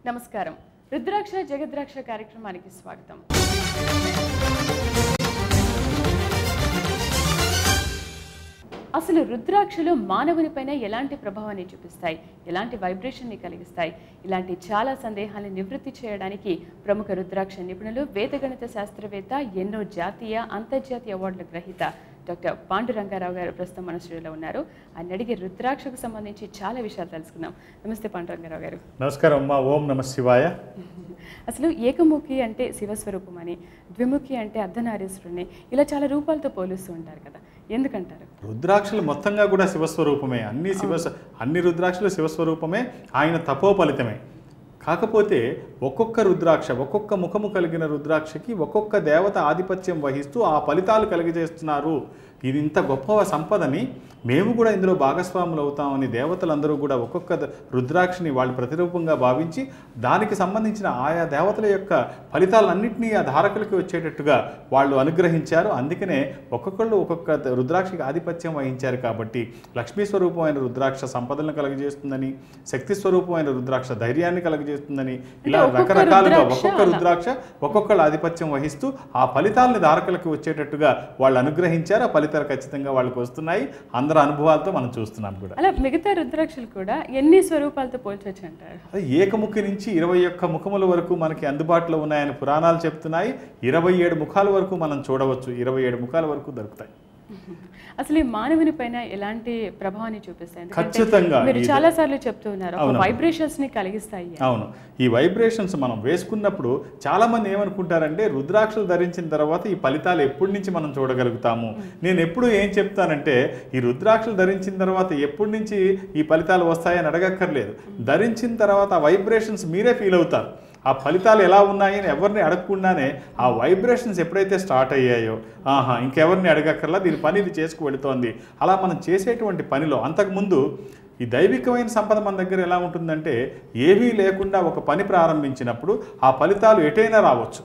నమస్కారం. రుద్రాక్ష జగద్రాక్ష కార్యక్రమానికి స్వాగతం. అసలు రుద్రాక్షలు మానవునిపైన ఎలాంటి ప్రభావాన్ని చూపిస్తాయి, ఎలాంటి వైబ్రేషన్ని కలిగిస్తాయి, ఇలాంటి చాలా సందేహాలను నివృత్తి చేయడానికి ప్రముఖ రుద్రాక్ష నిపుణులు, వేదగణిత శాస్త్రవేత్త, ఎన్నో జాతీయ అంతర్జాతీయ అవార్డుల గ్రహీత డాక్టర్ పాండురంగారావు గారు ప్రస్తుతం మన స్టూడియోలో ఉన్నారు. ఆయన అడిగి రుద్రాక్షకు సంబంధించి చాలా విషయాలు తెలుసుకుందాం. నమస్తే పాండురంగారావు గారు. నమస్కారం అమ్మా. ఓం నమ శివాయ. అసలు ఏకముఖి అంటే శివస్వరూపం అని, ద్విముఖి అంటే అర్ధనారీశ్వరుని, ఇలా చాలా రూపాలతో పోలుస్తూ ఉంటారు కదా, ఎందుకంటారు? రుద్రాక్షలు మొత్తంగా కూడా శివస్వరూపమే. అన్ని రుద్రాక్షలు శివస్వరూపమే, ఆయన తపో ఫలితమే. కాకపోతే ఒక్కొక్క రుద్రాక్ష, ఒక్కొక్క ముఖము కలిగిన రుద్రాక్షకి ఒక్కొక్క దేవత ఆధిపత్యం వహిస్తూ ఆ ఫలితాలు కలిగజేస్తున్నారు. ఇది ఇంత గొప్ప సంపదని మేము కూడా ఇందులో భాగస్వాములు అవుతామని దేవతలందరూ కూడా ఒక్కొక్క రుద్రాక్షని వాళ్ళు ప్రతిరూపంగా భావించి దానికి సంబంధించిన ఆయా దేవతల యొక్క ఫలితాలన్నింటినీ ఆ ధారకులకి వచ్చేటట్టుగా వాళ్ళు అనుగ్రహించారు. అందుకనే ఒక్కొక్కళ్ళు ఒక్కొక్క రుద్రాక్షకి ఆధిపత్యం వహించారు. కాబట్టి లక్ష్మీ స్వరూపమైన రుద్రాక్ష సంపదలను కలుగజేస్తుందని, శక్తి స్వరూపమైన రుద్రాక్ష ధైర్యాన్ని కలుగజేస్తుందని, ఇలా రకరకాలుగా ఒక్కొక్క రుద్రాక్ష ఒక్కొక్కళ్ళ ఆధిపత్యం వహిస్తూ ఆ ఫలితాలని ధారకులకి వచ్చేటట్టుగా వాళ్ళు అనుగ్రహించారు. ఆ ఫలితాలు ఖచ్చితంగా వాళ్ళకి వస్తున్నాయి. అందరి అనుభవాలతో మనం చూస్తున్నాం కూడా. అలా మిగతా రుద్రాక్షలు కూడా ఎన్ని స్వరూపాలతో పోల్చొచ్చు అంటారు? ఏకముఖి నుంచి 21 ముఖముల వరకు మనకి అందుబాటులో ఉన్నాయని పురాణాలు చెప్తున్నాయి. 27 ముఖాల వరకు మనం చూడవచ్చు. 27 ముఖాల వరకు దొరుకుతాయి. అసలు ఈ మానవుని పైన ఎలాంటి ప్రభావాన్ని చూపిస్తాయి? ఖచ్చితంగా మీరు చాలా సార్లు చెప్తూ ఉన్నారు, వైబ్రేషన్స్ ని కలిగిస్తాయి. అవును, ఈ వైబ్రేషన్స్ మనం వేసుకున్నప్పుడు చాలా మంది ఏమనుకుంటారంటే రుద్రాక్షలు ధరించిన తర్వాత ఈ ఫలితాలు ఎప్పటి నుంచి మనం చూడగలుగుతాము. నేను ఎప్పుడు ఏం చెప్తానంటే ఈ రుద్రాక్షలు ధరించిన తర్వాత ఎప్పటి నుంచి ఈ ఫలితాలు వస్తాయని అడగక్కర్లేదు. ధరించిన తర్వాత వైబ్రేషన్స్ మీరే ఫీల్ అవుతారు. ఆ ఫలితాలు ఎలా ఉన్నాయని ఎవరిని అడగకుండానే ఆ వైబ్రేషన్స్ ఎప్పుడైతే స్టార్ట్ అయ్యాయో ఇంకెవరిని అడగక్కర్లా, దీని పని ఇది చేసుకు వెళుతోంది. అలా మనం చేసేటువంటి పనిలో అంతకుముందు ఈ దైవికమైన సంపద మన దగ్గర ఎలా ఉంటుందంటే ఏమీ లేకుండా ఒక పని ప్రారంభించినప్పుడు ఆ ఫలితాలు ఎటైనా రావచ్చు.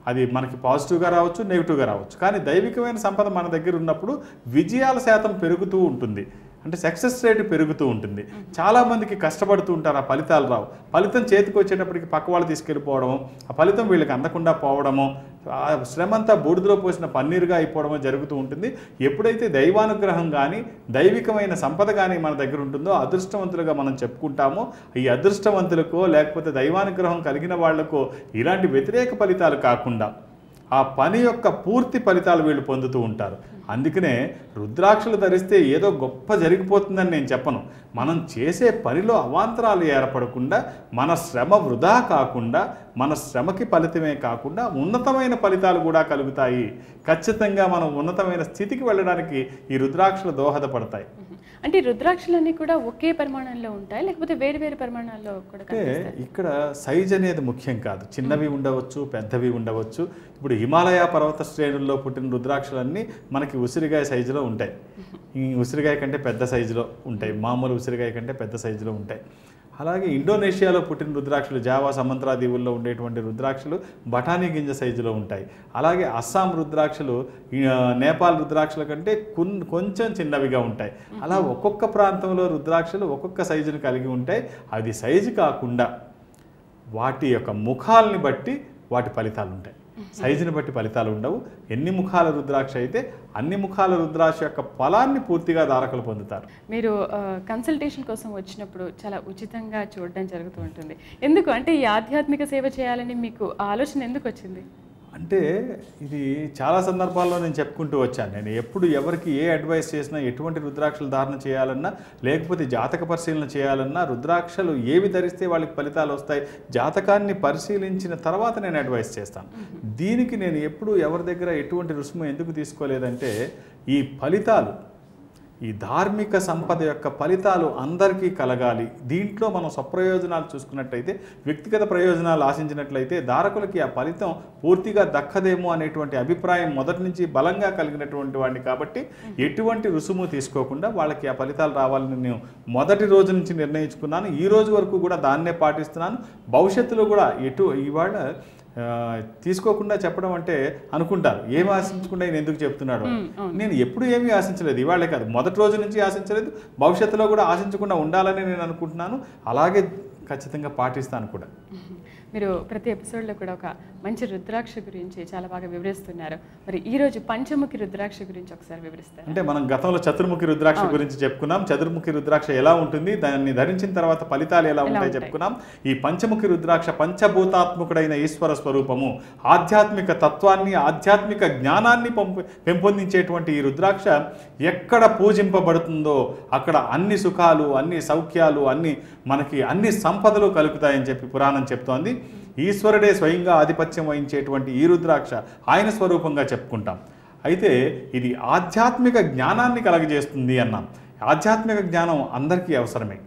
అది మనకి పాజిటివ్గా రావచ్చు, నెగిటివ్గా రావచ్చు. కానీ దైవికమైన సంపద మన దగ్గర ఉన్నప్పుడు విజయాల శాతం పెరుగుతూ ఉంటుంది. అంటే సక్సెస్ రేట్ పెరుగుతూ ఉంటుంది. చాలామందికి కష్టపడుతూ ఉంటారు, ఆ ఫలితాలు రావు. ఫలితం చేతికి వచ్చేటప్పటికి పక్క వాళ్ళు తీసుకెళ్ళిపోవడము, ఆ ఫలితం వీళ్ళకి అందకుండా పోవడము, ఆ శ్రమంతా బూడిదలో పోసిన పన్నీరుగా అయిపోవడమో జరుగుతూ ఉంటుంది. ఎప్పుడైతే దైవానుగ్రహం కానీ దైవికమైన సంపద కానీ మన దగ్గర ఉంటుందో అదృష్టవంతులుగా మనం చెప్పుకుంటామో, ఈ అదృష్టవంతులకో లేకపోతే దైవానుగ్రహం కలిగిన వాళ్లకో ఇలాంటి వ్యతిరేక ఫలితాలు కాకుండా ఆ పని యొక్క పూర్తి ఫలితాలు వీళ్ళు పొందుతూ ఉంటారు. అందుకనే రుద్రాక్షలు ధరిస్తే ఏదో గొప్ప జరిగిపోతుందని నేను చెప్పను. మనం చేసే పనిలో అవాంతరాలు ఏర్పడకుండా, మన శ్రమ వృధా కాకుండా, మన శ్రమకి ఫలితమే కాకుండా ఉన్నతమైన ఫలితాలు కూడా కలుగుతాయి. ఖచ్చితంగా మనం ఉన్నతమైన స్థితికి వెళ్ళడానికి ఈ రుద్రాక్షలు దోహదపడతాయి. అంటే రుద్రాక్షలన్నీ కూడా ఒకే పరిమాణంలో ఉంటాయి, లేకపోతే వేరు వేరు పరిమాణాల్లో కూడా? ఇక్కడ సైజ్ అనేది ముఖ్యం కాదు. చిన్నవి ఉండవచ్చు, పెద్దవి ఉండవచ్చు. ఇప్పుడు హిమాలయ పర్వత శ్రేణుల్లో పుట్టిన రుద్రాక్షలన్నీ మనకి ఉసిరికాయ సైజులో ఉంటాయి. ఈ ఉసిరికాయ కంటే పెద్ద సైజులో ఉంటాయి, మామూలు ఉసిరికాయ కంటే పెద్ద సైజులో ఉంటాయి. అలాగే ఇండోనేషియాలో పుట్టిన రుద్రాక్షలు, జావా సముద్ర దీవుల్లో ఉండేటువంటి రుద్రాక్షలు బఠానీ గింజ సైజులో ఉంటాయి. అలాగే అస్సాం రుద్రాక్షలు నేపాల్ రుద్రాక్షల కంటే కొంచెం చిన్నవిగా ఉంటాయి. అలా ఒక్కొక్క ప్రాంతంలో రుద్రాక్షలు ఒక్కొక్క సైజును కలిగి ఉంటాయి. అది సైజు కాకుండా వాటి యొక్క ముఖాలని బట్టి వాటి ఫలితాలు ఉంటాయి. సైజుని బట్టి ఫలితాలు ఉండవు. ఎన్ని ముఖాల రుద్రాక్ష అయితే అన్ని ముఖాల రుద్రాక్ష యొక్క ఫలాన్ని పూర్తిగా ధారకులు పొందుతారు. మీరు కన్సల్టేషన్ కోసం వచ్చినప్పుడు చాలా ఉచితంగా చూడడం జరుగుతూ ఉంటుంది. ఎందుకు అంటే ఈ ఆధ్యాత్మిక సేవ చేయాలని మీకు ఆలోచన ఎందుకు వచ్చింది? అంటే ఇది చాలా సందర్భాల్లో నేను చెప్పుకుంటూ వచ్చాను. నేను ఎప్పుడు ఎవరికి ఏ అడ్వైస్ చేసినా, ఎటువంటి రుద్రాక్షలు ధారణ చేయాలన్నా, లేకపోతే జాతక పరిశీలన చేయాలన్నా, రుద్రాక్షలు ఏవి ధరిస్తే వాళ్ళకి ఫలితాలు వస్తాయి, జాతకాన్ని పరిశీలించిన తర్వాత నేను అడ్వైస్ చేస్తాను. దీనికి నేను ఎప్పుడు ఎవరి దగ్గర ఎటువంటి రుసుము ఎందుకు తీసుకోలేదంటే ఈ ఫలితాలు, ఈ ధార్మిక సంపద యొక్క ఫలితాలు అందరికీ కలగాలి. దీంట్లో మనం స్వప్రయోజనాలు చూసుకున్నట్లయితే, వ్యక్తిగత ప్రయోజనాలు ఆశించినట్లయితే ధారకులకి ఆ ఫలితం పూర్తిగా దక్కదేమో అనేటువంటి అభిప్రాయం మొదటి నుంచి బలంగా కలిగినటువంటి వాడిని. కాబట్టి ఎటువంటి రుసుము తీసుకోకుండా వాళ్ళకి ఆ ఫలితాలు రావాలని నేను మొదటి రోజు నుంచి నిర్ణయించుకున్నాను. ఈ రోజు వరకు కూడా దాన్నే పాటిస్తున్నాను. భవిష్యత్తులో కూడా ఇవాళ తీసుకోకుండా చెప్పడం అంటే అనుకుంటారు, ఏం ఆశించకుండా నేను ఎందుకు చెప్తున్నాడు. నేను ఎప్పుడు ఏమీ ఆశించలేదు, ఇవాళే కాదు మొదటి రోజు నుంచి ఆశించలేదు, భవిష్యత్తులో కూడా ఆశించకుండా ఉండాలని నేను అనుకుంటున్నాను. అలాగే ఖచ్చితంగా పాటిస్తాను కూడా. మీరు ప్రతి ఎపిసోడ్లో కూడా ఒక మంచి రుద్రాక్ష గురించి చాలా బాగా వివరిస్తున్నారు. మరి ఈరోజు పంచముఖి రుద్రాక్ష గురించి ఒకసారి వివరిస్తారు. అంటే మనం గతంలో చతుర్ముఖి రుద్రాక్ష గురించి చెప్పుకున్నాం. చతుర్ముఖి రుద్రాక్ష ఎలా ఉంటుంది, దాన్ని ధరించిన తర్వాత ఫలితాలు ఎలా ఉంటాయో చెప్పుకున్నాం. ఈ పంచముఖి రుద్రాక్ష పంచభూతాత్మకుడైన ఈశ్వర స్వరూపము, ఆధ్యాత్మిక తత్వాన్ని, ఆధ్యాత్మిక జ్ఞానాన్ని పెంపొందించేటువంటి ఈ రుద్రాక్ష ఎక్కడ పూజింపబడుతుందో అక్కడ అన్ని సుఖాలు, అన్ని సౌఖ్యాలు, మనకి అన్ని సంపదలు కలుగుతాయని చెప్పి పురాణం చెప్తోంది. ఈశ్వరుడే స్వయంగా ఆధిపత్యం వహించేటువంటి ఈ రుద్రాక్ష ఆయన స్వరూపంగా చెప్పుకుంటాం. అయితే ఇది ఆధ్యాత్మిక జ్ఞానాన్ని కలగజేస్తుంది అన్నాం. ఆధ్యాత్మిక జ్ఞానం అందరికీ అవసరమే.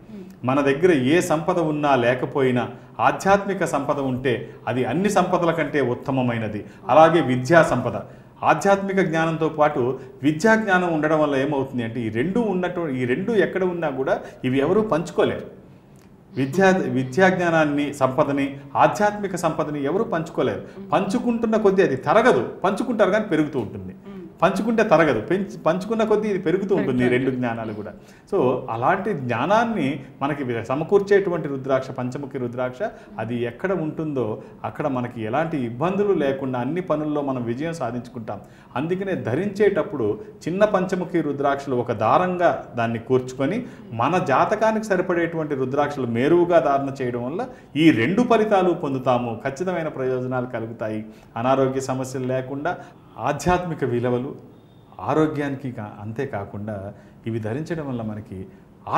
మన దగ్గర ఏ సంపద ఉన్నా లేకపోయినా ఆధ్యాత్మిక సంపద ఉంటే అది అన్ని సంపదల కంటే ఉత్తమమైనది. అలాగే విద్యా సంపద, ఆధ్యాత్మిక జ్ఞానంతో పాటు విద్యా జ్ఞానం ఉండడం వల్ల ఏమవుతుంది అంటే ఈ రెండు ఎక్కడ ఉన్నా కూడా ఇవి ఎవరూ పంచుకోలేరు. విద్యా జ్ఞానాన్ని, సంపదని, ఆధ్యాత్మిక సంపదని ఎవరు పంచుకోలేరు. పంచుకుంటున్న కొద్దీ అది తరగదు, పంచుకుంటారు కానీ పెరుగుతూ ఉంటుంది. పంచుకుంటే తరగదు, పంచుకున్న కొద్దీ ఇది పెరుగుతూ ఉంటుంది ఈ రెండు జ్ఞానాలు కూడా. సో అలాంటి జ్ఞానాన్ని మనకి సమకూర్చేటువంటి రుద్రాక్ష, పంచముఖి రుద్రాక్ష, అది ఎక్కడ ఉంటుందో అక్కడ మనకి ఎలాంటి ఇబ్బందులు లేకుండా అన్ని పనుల్లో మనం విజయం సాధించుకుంటాం. అందుకనే ధరించేటప్పుడు చిన్న పంచముఖి రుద్రాక్షలు ఒక దారంగా దాన్ని కూర్చుకొని మన జాతకానికి సరిపడేటువంటి రుద్రాక్షలు మేరువుగా ధారణ చేయడం వల్ల ఈ రెండు ఫలితాలు పొందుతాము. ఖచ్చితమైన ప్రయోజనాలు కలుగుతాయి. అనారోగ్య సమస్యలు లేకుండా ఆధ్యాత్మిక విలువలు, ఆరోగ్యానికి అంతేకాకుండా ఇవి ధరించడం వల్ల మనకి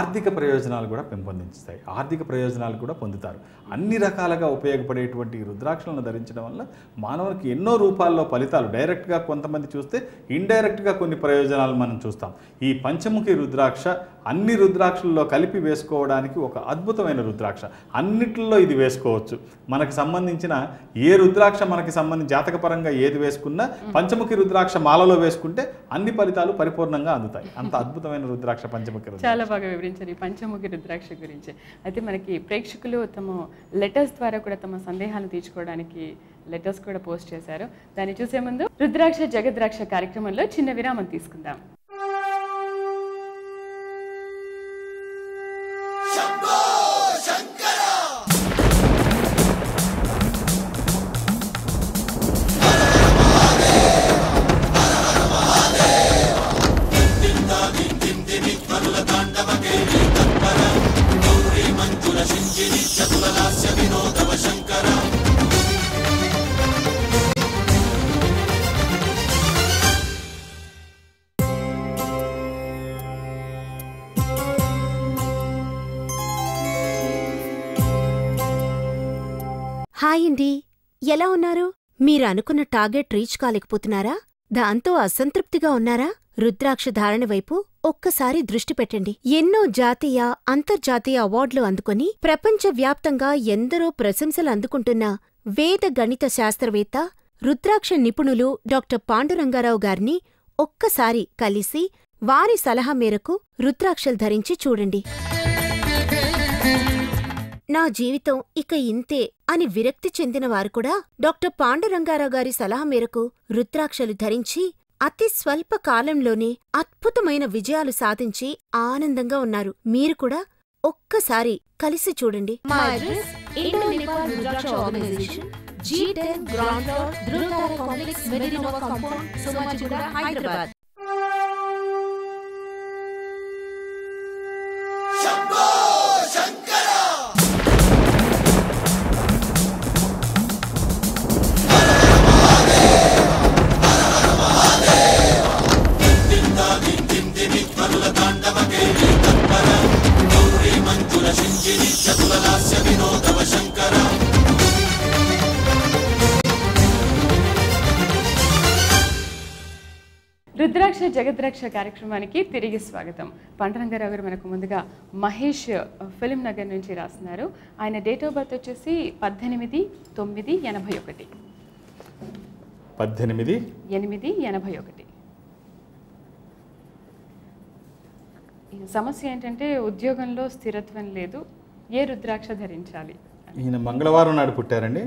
ఆర్థిక ప్రయోజనాలు కూడా పెంపొందిస్తాయి. ఆర్థిక ప్రయోజనాలు కూడా పొందుతారు. అన్ని రకాలుగా ఉపయోగపడేటువంటి రుద్రాక్షలను ధరించడం వల్ల మానవునికి ఎన్నో రూపాల్లో ఫలితాలు, డైరెక్ట్గా కొంతమంది చూస్తే ఇండైరెక్ట్గా కొన్ని ప్రయోజనాలు మనం చూస్తాం. ఈ పంచముఖి రుద్రాక్ష అన్ని రుద్రాక్షల్లో కలిపి వేసుకోవడానికి ఒక అద్భుతమైన రుద్రాక్ష. అన్నిట్లో ఇది వేసుకోవచ్చు. మనకు సంబంధించిన ఏ రుద్రాక్ష మనకి జాతకపరంగా ఏది వేసుకున్నా పంచముఖి రుద్రాక్ష మాలలో వేసుకుంటే అన్ని ఫలితాలు పరిపూర్ణంగా అందుతాయి. అంత అద్భుతమైన రుద్రాక్ష పంచముఖి రుద్రాక్ష. చాలా బాగా వివరించారు ఈ పంచముఖి రుద్రాక్ష గురించి. అయితే మనకి ప్రేక్షకులు తమ లెటర్స్ ద్వారా కూడా తమ సందేహాలను తీర్చుకోవడానికి లెటర్స్ కూడా పోస్ట్ చేశారు. దాన్ని చూసే ముందు రుద్రాక్ష జగద్రాక్ష కార్యక్రమంలో చిన్న విరామం తీసుకుందాం. హాయ్ అండి, ఎలా ఉన్నారు? మీరు అనుకున్న టార్గెట్ రీచ్ కాలేకపోతున్నారా? దాంతో అసంతృప్తిగా ఉన్నారా? రుద్రాక్ష ధారణ వైపు ఒక్కసారి దృష్టి పెట్టండి. ఎన్నో జాతీయ, అంతర్జాతీయ అవార్డులు అందుకొని ప్రపంచవ్యాప్తంగా ఎందరో ప్రశంసలు అందుకుంటున్న వేద గణిత శాస్త్రవేత్త, రుద్రాక్ష నిపుణులు డాక్టర్ పాండురంగారావు గారిని ఒక్కసారి కలిసి వారి సలహా మేరకు రుద్రాక్షలు ధరించి చూడండి. నా జీవితం ఇక ఇంతే అని విరక్తి చెందినవారు కూడా డాక్టర్ పాండురంగారావు గారి సలహా మేరకు రుద్రాక్షలు ధరించి అతి స్వల్ప కాలంలోనే అద్భుతమైన విజయాలు సాధించి ఆనందంగా ఉన్నారు. మీరు కూడా ఒక్కసారి కలిసి చూడండి. G10 Ground Floor, Dhruvtara Complex, Medinova Compound, Somajiguda, Hyderabad. రుద్రాక్ష జగద్రాక్ష కార్యక్రమానికి తిరిగి స్వాగతం. పాండురంగారావు గారు మనకు ముందుగా మహేష్ ఫిలిం నగర్ నుంచి రాస్తున్నారు. ఆయన డేట్ ఆఫ్ బర్త్ వచ్చేసి 18/9/81. 18/8/81. సమస్య ఏంటంటే ఉద్యోగంలో స్థిరత్వం లేదు, ఏ రుద్రాక్ష ధరించాలి? ఈయన మంగళవారం నాడు పుట్టారండి.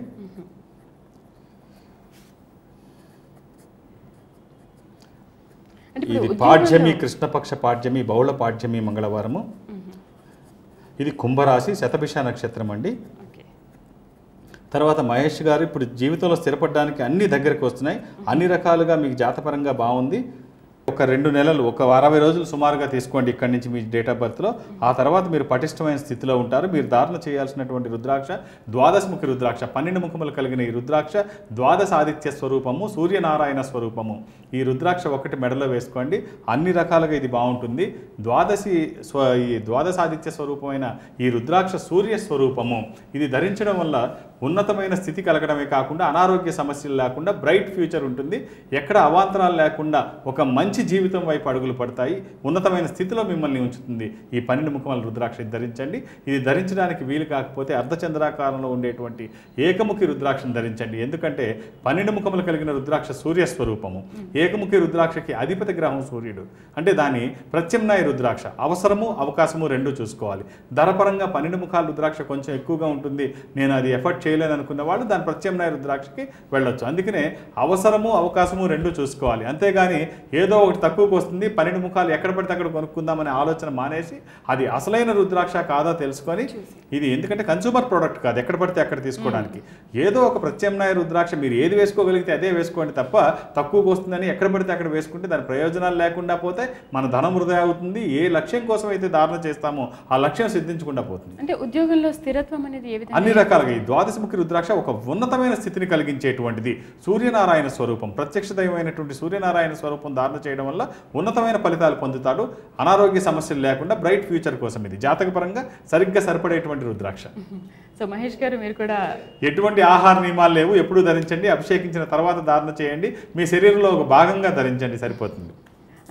ఇది పాడ్యమి, కృష్ణపక్ష పాడ్యమి, బహుళ పాడ్యమి మంగళవారము. ఇది కుంభరాశి, శతభిష నక్షత్రం అండి. ఓకే. తర్వాత మహేష్ గారు ఇప్పుడు జీవితంలో స్థిరపడడానికి అన్ని దగ్గరికి వస్తున్నాయి, అన్ని రకాలుగా మీకు జాతపరంగా బాగుంది. ఒక 2 నెలలు, ఒక 60 రోజులు సుమారుగా తీసుకోండి ఇక్కడి నుంచి మీ డేట్ ఆఫ్ బర్త్లో. ఆ తర్వాత మీరు పటిష్టమైన స్థితిలో ఉంటారు. మీరు ధారణ చేయాల్సినటువంటి రుద్రాక్ష ద్వాదశముఖి రుద్రాక్ష, 12 ముఖములు కలిగిన ఈ రుద్రాక్ష ద్వాదశ ఆదిత్య స్వరూపము, సూర్యనారాయణ స్వరూపము. ఈ రుద్రాక్ష ఒకటి మెడలో వేసుకోండి, అన్ని రకాలుగా ఇది బాగుంటుంది. ఈ ద్వాదశాదిత్య స్వరూపమైన ఈ రుద్రాక్ష సూర్య స్వరూపము. ఇది ధరించడం వల్ల ఉన్నతమైన స్థితి కలగడమే కాకుండా అనారోగ్య సమస్యలు లేకుండా బ్రైట్ ఫ్యూచర్ ఉంటుంది. ఎక్కడ అవాంతరాలు లేకుండా ఒక మంచి జీవితం వైపు అడుగులు పడతాయి. ఉన్నతమైన స్థితిలో మిమ్మల్ని ఉంచుతుంది ఈ 12 ముఖముల రుద్రాక్ష ధరించండి. ఇది ధరించడానికి వీలు కాకపోతే అర్ధచంద్రాకారంలో ఉండేటువంటి ఏకముఖి రుద్రాక్షను ధరించండి. ఎందుకంటే 12 ముఖములు కలిగిన రుద్రాక్ష సూర్య స్వరూపము. ఏకముఖి రుద్రాక్షకి అధిపతి గ్రహం సూర్యుడు. అంటే దాని ప్రత్యామ్నాయ రుద్రాక్ష. అవసరము అవకాశము రెండూ చూసుకోవాలి. ధరపరంగా 12 ముఖాల రుద్రాక్ష కొంచెం ఎక్కువగా ఉంటుంది, నేను అది ఎఫర్ట్ చేయలేను అనుకున్న వాళ్ళు దాని ప్రత్యామ్నాయ రుద్రాక్షకి వెళ్ళొచ్చు. అందుకనే అవసరము అవకాశము రెండూ చూసుకోవాలి. అంతేగాని ఏదో ఒకటి తక్కువకు వస్తుంది 12 ముఖాలు ఎక్కడ పడితే అక్కడ కొనుక్కుందామనే ఆలోచన మానేసి అది అసలైన రుద్రాక్ష కాదా తెలుసుకొని, ఇది ఎందుకంటే కన్సూమర్ ప్రోడక్ట్ కాదు ఎక్కడ పడితే అక్కడ తీసుకోవడానికి. ఏదో ఒక ప్రత్యామ్నాయ రుద్రాక్ష మీరు ఏది వేసుకోగలిగితే అదే వేసుకోండి తప్ప తక్కువకు వస్తుందని ఎక్కడ పడితే అక్కడ వేసుకుంటే దాని ప్రయోజనాలు లేకుండా పోతే మన ధనం వృధా అవుతుంది. ఏ లక్ష్యం కోసం అయితే ధారణ చేస్తామో ఆ లక్ష్యం సిద్ధించకుండా పోతుంది. అంటే ఉద్యోగంలో స్థిరత్వం అనేది ఏ విధంగా? అన్ని రకాలుగా ఈ ద్వాదశముఖి రుద్రాక్ష ఒక ఉన్నతమైన స్థితిని కలిగించేటువంటిది. సూర్యనారాయణ స్వరూపం, ప్రత్యక్ష దైవమైనటువంటి సూర్యనారాయణ స్వరూపం ధారణ చేయడం వల్ల ఉన్నతమైన ఫలితాలు పొందుతాడు. అనారోగ్య సమస్యలు లేకుండా బ్రైట్ ఫ్యూచర్ కోసం ఇది జాతకపరంగా సరిగ్గా సరిపడేటువంటి రుద్రాక్ష. సో మహేష్ గారు మీరు కూడా ఎటువంటి ఆహార నియమాలు లేవు, ఎప్పుడూ ధరించండి. అభిషేకించిన తర్వాత ధారణ చేయండి, మీ శరీరంలో ఒక భాగంగా ధరించండి, సరిపోతుంది.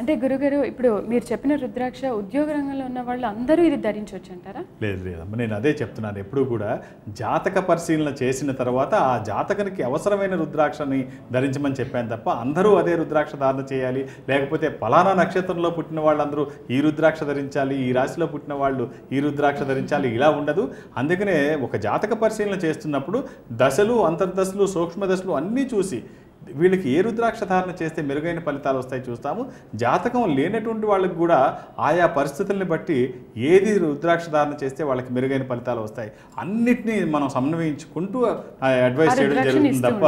అంటే గురుగారు ఇప్పుడు మీరు చెప్పిన రుద్రాక్ష ఉద్యోగ రంగంలో ఉన్న వాళ్ళు అందరూ ఇది ధరించవచ్చు అంటారా? లేదమ్మా, నేను అదే చెప్తున్నాను. ఎప్పుడు కూడా జాతక పరిశీలన చేసిన తర్వాత ఆ జాతకానికి అవసరమైన రుద్రాక్షని ధరించమని చెప్పాను తప్ప అందరూ అదే రుద్రాక్ష ధారణ చేయాలి, లేకపోతే ఫలానా నక్షత్రంలో పుట్టిన వాళ్ళందరూ ఈ రుద్రాక్ష ధరించాలి, ఈ రాశిలో పుట్టిన వాళ్ళు ఈ రుద్రాక్ష ధరించాలి, ఇలా ఉండదు. అందుకనే ఒక జాతక పరిశీలన చేస్తున్నప్పుడు దశలు, అంతర్దశలు, సూక్ష్మదశలు అన్నీ చూసి వీళ్ళకి ఏ రుద్రాక్ష ధారణ చేస్తే మెరుగైన ఫలితాలు వస్తాయి చూస్తాము. జాతకం లేనటువంటి వాళ్ళకి కూడా ఆయా పరిస్థితుల్ని బట్టి ఏది రుద్రాక్ష ధారణ చేస్తే వాళ్ళకి మెరుగైన ఫలితాలు వస్తాయి అన్నిటినీ మనం సమన్వయించుకుంటూ అడ్వైస్ చేయడం జరుగుతుంది తప్ప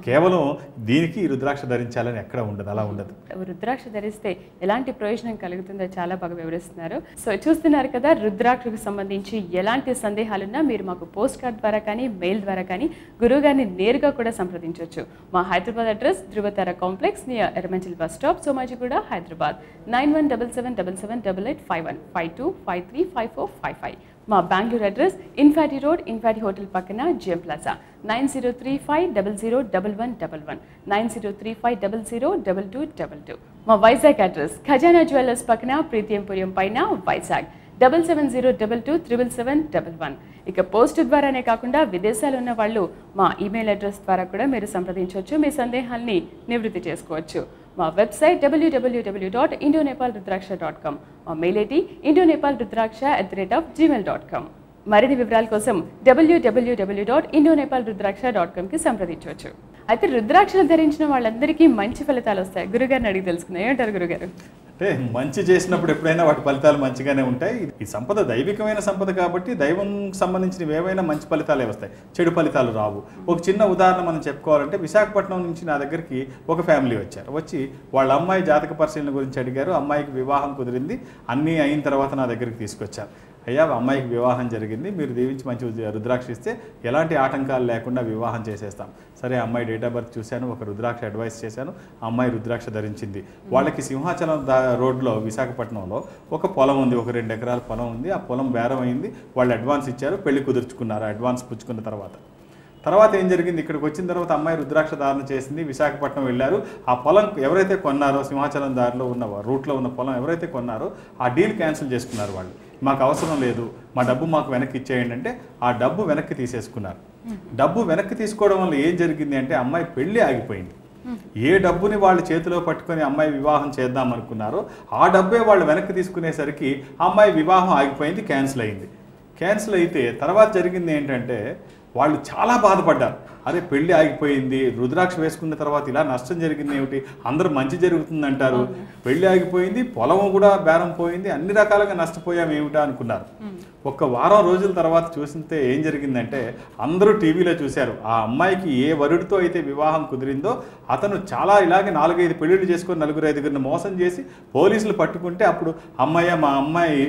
కేవలం దీనికి రుద్రాక్ష ధరించాలని ఎక్కడ ఉండదు, అలా ఉండదు. రుద్రాక్ష ధరిస్తే ఎలాంటి ప్రయోజనం కలుగుతుందో చాలా బాగా వివరిస్తున్నారు. సో చూస్తున్నారు కదా, రుద్రాక్షకు సంబంధించి ఎలాంటి సందేహాలున్నా మీరు మాకు పోస్ట్ కార్డ్ ద్వారా కానీ మెయిల్ ద్వారా కానీ గురువుగారిని నేరుగా కూడా సంప్రదించవచ్చు. మా Hyderabad address Dhruvatara complex near Erramanzil bus stop, Somajiguda, Hyderabad 91777751 52535455. మా Bengaluru address infantry road, infantry hotel పక్కన జిఎం ప్లాజా 9035001111 9035002222. మా వైజాగ్ అడ్రస్ ఖజానా జ్యువెలర్స్ పక్కన ప్రీతి ఎంపోరియం పైన వైజాగ్ 7702227711. ఇక పోస్ట్ ద్వారానే కాకుండా విదేశాలు ఉన్న వాళ్ళు మా ఈమెయిల్ అడ్రస్ ద్వారా కూడా మీరు సంప్రదించవచ్చు, మీ సందేహాల్ని నివృత్తి చేసుకోవచ్చు. మా వెబ్సైట్ www.indonepalrudraksha.com, మా మెయిల్ ఐడి indonepalrudraksha@gmail.com. మరిన్ని వివరాల కోసం www.indonepalrudraksha.com కి సంప్రదించవచ్చు. అయితే రుద్రాక్షలు ధరించిన వాళ్ళందరికీ మంచి ఫలితాలు వస్తాయి. గురుగారిని అడిగి తెలుసుకుందాం. ఏమంటారు గురుగారు? అంటే మంచి చేసినప్పుడు ఎప్పుడైనా వాటి ఫలితాలు మంచిగానే ఉంటాయి. ఈ సంపద దైవికమైన సంపద కాబట్టి దైవం సంబంధించినవి ఏవైనా మంచి ఫలితాలే వస్తాయి, చెడు ఫలితాలు రావు. ఒక చిన్న ఉదాహరణ మనం చెప్పుకోవాలంటే, విశాఖపట్నం నుంచి నా దగ్గరికి ఒక ఫ్యామిలీ వచ్చారు. వచ్చి వాళ్ళ అమ్మాయి జాతక పరిశీలన గురించి అడిగారు. అమ్మాయికి వివాహం కుదిరింది, అన్నీ అయిన తర్వాత నా దగ్గరికి తీసుకొచ్చారు. అయ్యా, అమ్మాయికి వివాహం జరిగింది, మీరు దీవించి మంచి రుద్రాక్ష ఇస్తే ఎలాంటి ఆటంకాలు లేకుండా వివాహం చేసేస్తాం. సరే, అమ్మాయి డేట్ ఆఫ్ బర్త్ చూశాను, ఒక రుద్రాక్ష అడ్వైస్ చేశాను, అమ్మాయి రుద్రాక్ష ధరించింది. వాళ్ళకి సింహాచలం రోడ్లో విశాఖపట్నంలో ఒక పొలం ఉంది, ఒక 2 ఎకరాల పొలం ఉంది. ఆ పొలం బేరం అయింది, వాళ్ళు అడ్వాన్స్ ఇచ్చారు, పెళ్లి కుదుర్చుకున్నారు. అడ్వాన్స్ పుచ్చుకున్న తర్వాత ఏం జరిగింది, ఇక్కడికి వచ్చిన తర్వాత అమ్మాయి రుద్రాక్ష ధారణ చేసింది, విశాఖపట్నం వెళ్ళారు. ఆ పొలం ఎవరైతే కొన్నారో, సింహాచలం దారిలో ఉన్న రూట్లో ఉన్న పొలం ఎవరైతే కొన్నారో ఆ డీల్ క్యాన్సిల్ చేసుకున్నారు. వాళ్ళు మాకు అవసరం లేదు, మా డబ్బు మాకు వెనక్కి ఇచ్చేయండి అంటే ఆ డబ్బు వెనక్కి తీసేసుకున్నారు. డబ్బు వెనక్కి తీసుకోవడం వల్ల ఏం జరిగింది అంటే అమ్మాయి పెళ్లి ఆగిపోయింది. ఏ డబ్బుని వాళ్ళు చేతిలో పట్టుకొని అమ్మాయి వివాహం చేద్దాం అనుకున్నారో ఆ డబ్బే వాళ్ళు వెనక్కి తీసుకునేసరికి అమ్మాయి వివాహం ఆగిపోయింది, క్యాన్సిల్ అయింది. క్యాన్సిల్ అయితే తర్వాత జరిగింది ఏంటంటే వాళ్ళు చాలా బాధపడ్డారు. అరే, పెళ్లి ఆగిపోయింది, రుద్రాక్ష వేసుకున్న తర్వాత ఇలా నష్టం జరిగింది ఏమిటి, అందరూ మంచి జరుగుతుంది అంటారు, పెళ్లి ఆగిపోయింది, పొలం కూడా బేరం పోయింది, అన్ని రకాలుగా నష్టపోయాం ఏమిటా అనుకున్నారు. ఒక వారం రోజుల తర్వాత చూసితే ఏం జరిగిందంటే అందరూ టీవీలో చూశారు. ఆ అమ్మాయికి ఏ వరుడితో అయితే వివాహం కుదిరిందో అతను చాలా ఇలాగే 4-5 పెళ్ళిళ్ళు చేసుకొని 4-5 మోసం చేసి పోలీసులు పట్టుకుంటే అప్పుడు అమ్మాయి మా అమ్మాయి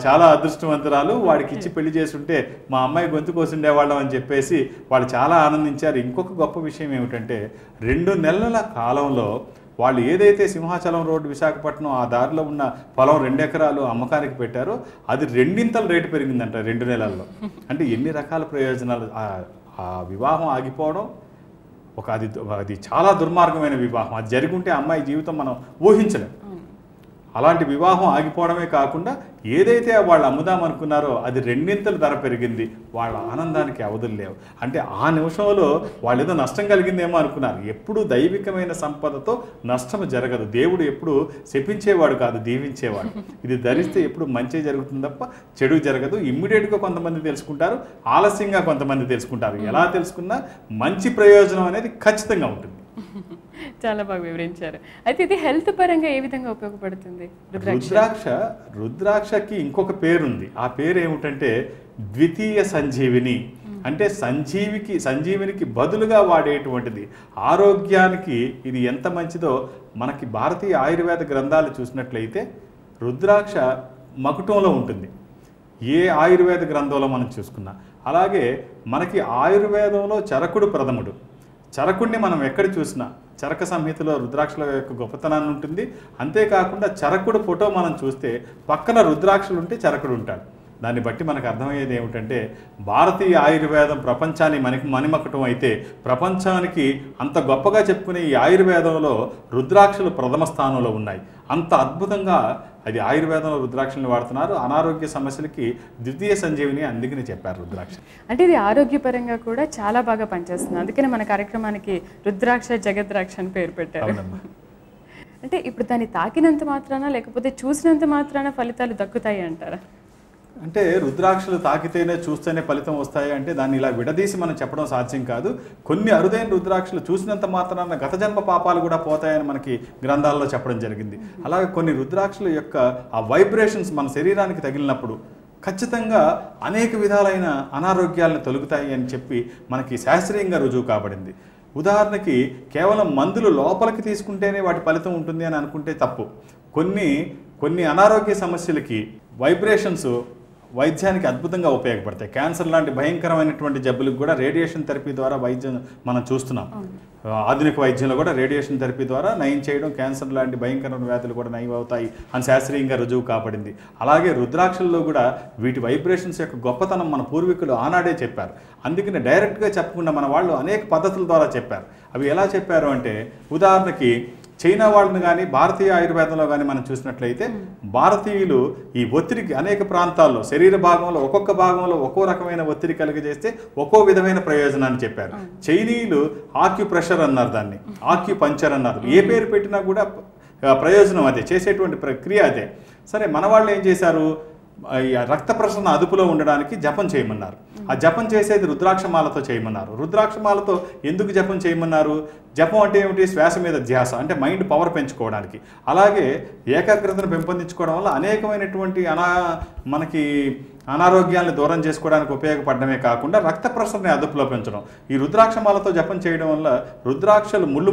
చాలా అదృష్టవంతురాలు, వాడికి ఇచ్చి పెళ్లి చేసుంటే మా అమ్మాయి గొంతు కోసుండేవాళ్ళం అని చెప్పేసి వాళ్ళు చాలా ఆనందించారు. ఇంకొక గొప్ప విషయం ఏమిటంటే 2 నెలల కాలంలో వాళ్ళు ఏదైతే సింహాచలం రోడ్డు విశాఖపట్నం ఆ దారిలో ఉన్న పొలం 2 ఎకరాలు అమ్మకానికి పెట్టారో అది 2 రేటు పెరిగిందంట 2 నెలల్లో. అంటే ఎన్ని రకాల ప్రయోజనాలు. ఆ వివాహం ఆగిపోవడం అది చాలా దుర్మార్గమైన వివాహం. అది జరుగుంటే అమ్మాయి జీవితం మనం ఊహించలేం. అలాంటి వివాహం ఆగిపోవడమే కాకుండా ఏదైతే వాళ్ళు అమ్ముదామనుకున్నారో అది 2 ధర పెరిగింది. వాళ్ళ ఆనందానికి అవధులు లేవు. అంటే ఆ నిమిషంలో వాళ్ళు ఏదో నష్టం కలిగిందేమో అనుకున్నారు. ఎప్పుడు దైవికమైన సంపదతో నష్టం జరగదు. దేవుడు ఎప్పుడు శపించేవాడు కాదు, దీవించేవాడు. ఇది ధరిస్తే ఎప్పుడు మంచి జరుగుతుంది తప్ప చెడు జరగదు. ఇమ్మీడియట్గా కొంతమంది తెలుసుకుంటారు, ఆలస్యంగా కొంతమంది తెలుసుకుంటారు. ఎలా తెలుసుకున్నా మంచి ప్రయోజనం అనేది ఖచ్చితంగా ఉంటుంది. చాలా బాగా వివరించారు. అయితే ఇది హెల్త్ పరంగా ఏ విధంగా ఉపయోగపడుతుంది? రుద్రాక్షకి ఇంకొక పేరు ఉంది. ఆ పేరు ఏమిటంటే ద్వితీయ సంజీవిని. అంటే సంజీవినికి బదులుగా వాడేటువంటిది. ఆరోగ్యానికి ఇది ఎంత మంచిదో మనకి భారతీయ ఆయుర్వేద గ్రంథాలు చూసినట్లయితే రుద్రాక్ష మకుటంలో ఉంటుంది. ఏ ఆయుర్వేద గ్రంథంలో మనం చూసుకున్నా. అలాగే మనకి ఆయుర్వేదంలో చరకుడు ప్రథముడు. చరకుడిని మనం ఎక్కడ చూసినా చరక సంహితలో రుద్రాక్షల యొక్క గొప్పతనాన్ని ఉంటుంది. అంతేకాకుండా చరకుడు ఫోటో మనం చూస్తే పక్కన రుద్రాక్షలు ఉంటే చరకుడు ఉంటాడు. దాన్ని బట్టి మనకు అర్థమయ్యేది ఏమిటంటే భారతీయ ఆయుర్వేదం ప్రపంచాన్ని మణిమకటం అయితే ప్రపంచానికి అంత గొప్పగా చెప్పుకునే ఈ ఆయుర్వేదంలో రుద్రాక్షలు ప్రథమ స్థానంలో ఉన్నాయి. అంత అద్భుతంగా అది ఆయుర్వేదంలో రుద్రాక్షల్ని వాడుతున్నారు. అనారోగ్య సమస్యలకి ద్వితీయ సంజీవిని అందుకని చెప్పారు రుద్రాక్ష. అంటే ఇది ఆరోగ్యపరంగా కూడా చాలా బాగా పనిచేస్తుంది. అందుకనే మన కార్యక్రమానికి రుద్రాక్ష జగద్రాక్ష అని పేరు పెట్టారు. అంటే ఇప్పుడు దాన్ని తాకినంత మాత్రాన లేకపోతే చూసినంత మాత్రాన ఫలితాలు దక్కుతాయి అంటారా? అంటే రుద్రాక్షలు తాకితేనే చూస్తేనే ఫలితం వస్తాయి అంటే దాన్ని ఇలా విడదీసి మనం చెప్పడం సాధ్యం కాదు. కొన్ని అరుదైన రుద్రాక్షలు చూసినంత మాత్రాన గత జన్మ పాపాలు కూడా పోతాయని మనకి గ్రంథాల్లో చెప్పడం జరిగింది. అలాగే కొన్ని రుద్రాక్షల యొక్క ఆ వైబ్రేషన్స్ మన శరీరానికి తగిలినప్పుడు ఖచ్చితంగా అనేక విధాలైన అనారోగ్యాలను తొలగుతాయి అని చెప్పి మనకి శాస్త్రీయంగా రుజువు కాబడింది. ఉదాహరణకి కేవలం మందులు లోపలికి తీసుకుంటేనే వాటి ఫలితం ఉంటుంది అని అనుకుంటే తప్పు. కొన్ని అనారోగ్య సమస్యలకి వైబ్రేషన్స్ వైద్యానికి అద్భుతంగా ఉపయోగపడతాయి. క్యాన్సర్ లాంటి భయంకరమైనటువంటి జబ్బులకు కూడా రేడియేషన్ థెరపీ ద్వారా వైద్యం మనం చూస్తున్నాం. ఆధునిక వైద్యంలో కూడా రేడియేషన్ థెరపీ ద్వారా నయం చేయడం, క్యాన్సర్ లాంటి భయంకరమైన వ్యాధులు కూడా నయం అవుతాయి అని శాస్త్రీయంగా రుజువు కాబడింది. అలాగే రుద్రాక్షల్లో కూడా వీటి వైబ్రేషన్స్ యొక్క గొప్పతనం మన పూర్వీకులు ఆనాడే చెప్పారు. అందుకని డైరెక్ట్గా చెప్పకుండా మన వాళ్ళు అనేక పద్ధతుల ద్వారా చెప్పారు. అవి ఎలా చెప్పారు అంటే ఉదాహరణకి చైనా వాళ్ళని కానీ భారతీయ ఆయుర్వేదంలో కానీ మనం చూసినట్లయితే భారతీయులు ఈ ఒత్తిడికి అనేక ప్రాంతాల్లో శరీర భాగంలో ఒక్కొక్క భాగంలో ఒక్కో రకమైన ఒత్తిడి కలిగజేస్తే ఒక్కో విధమైన ప్రయోజనాన్ని చెప్పారు. చైనీయులు ఆక్యుప్రెషర్ అన్నారు, దాన్ని ఆక్యుపంచర్ అన్నారు. ఏ పేరు పెట్టినా కూడా ప్రయోజనం అదే, చేసేటువంటి ప్రక్రియ అదే. సరే, మన వాళ్ళు ఏం చేశారు, రక్త ప్రసరణ అదుపులో ఉండడానికి జపం చేయమన్నారు. ఆ జపం చేసేది రుద్రాక్షమాలతో చేయమన్నారు. రుద్రాక్షమాలతో ఎందుకు జపం చేయమన్నారు? జపం అంటే ఏమిటి? శ్వాస మీద ధ్యాస, అంటే మైండ్ పవర్ పెంచుకోవడానికి. అలాగే ఏకాగ్రతను పెంపొందించుకోవడం వల్ల అనేకమైనటువంటి మనకి అనారోగ్యాలను దూరం చేసుకోవడానికి ఉపయోగపడమే కాకుండా రక్త ప్రసరణ అదుపులో పెంచడం. ఈ రుద్రాక్షమాలతో జపం చేయడం వల్ల రుద్రాక్షలు ముళ్ళు